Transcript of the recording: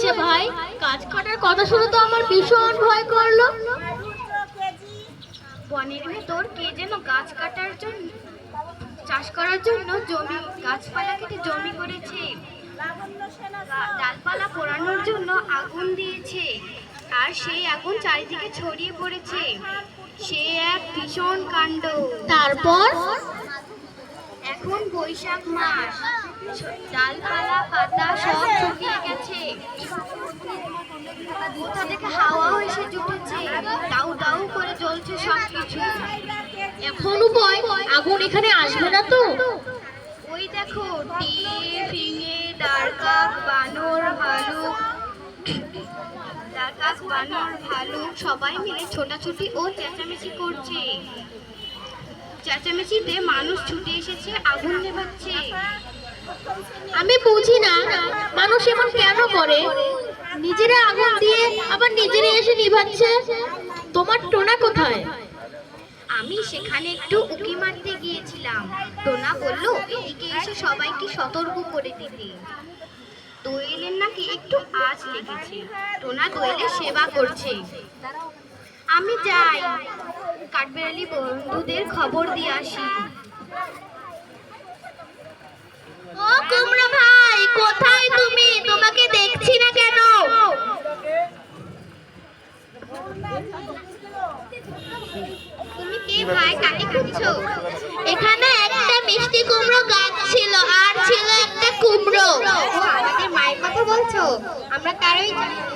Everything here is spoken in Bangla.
হয়েছে ভাই? গাছ কাটার কথা শুনে তো আমার ভীষণ ভয় করলো। বনের ভেতর কে যেন গাছ কাটার জন্য, চাষ করার জন্য জমি, গাছপালা কেটে জমি করেছে, ডালপালা পোড়ানোর জন্য আগুন দিয়েছে, আর সেই আগুন চারিদিকে ছড়িয়ে পড়েছে। সে এক ভীষণ কাণ্ড। তারপর? এখন বৈশাখ মাস, ডালপালা পাতা সব শুকিয়ে গেছে, কোথা থেকে হাওয়া এসে জুটেছে, দাউ দাউ করে জ্বলছে সবকিছু। এখন উপায়, আগুন এখানে আসবে না তো? ওই দেখো, টিয়ে ফিঙে দাঁড়কাক বানর ভালুক, ডাকাত বানর ভালুক সবাই মিলে ছোটাছুটি ও চেঁচামেচি করছে। চেঁচামেচিতে মানুষ ছুটে এসেছে, আগুন নেভাচ্ছে। আমি বুঝি না, মানুষ এমন কেন করে? নিজেরা আগুন দিয়ে আবার নিজেরা এসে নিভাচ্ছে। তোমার টোনা কোথায়? আমি সেখানে একটু উকি মারতে গিয়েছিলাম। টোনা বলল এদিকে এসে সবাইকে সতর্ক করে দিতে। দোয়েলের নাকি একটু আঁচ লেগেছে, টোনা দোয়েলের সেবা করছে। আমি যাই, কাঠবেড়ালি বন্ধুদের খবর দিয়ে আসি। ও কুমড়ো ভাই, কোথায় তুমি? তোমাকে দেখছি না কেন? তুমি কে ভাই, কাকে খুঁজছো? এখানে একটা মিষ্টি কুমড়ো গাছ ছিল, আর ছিল একটা কুমড়ো। আমাদের মায়ের কথা বলছো? আমরা কারোই জানি না।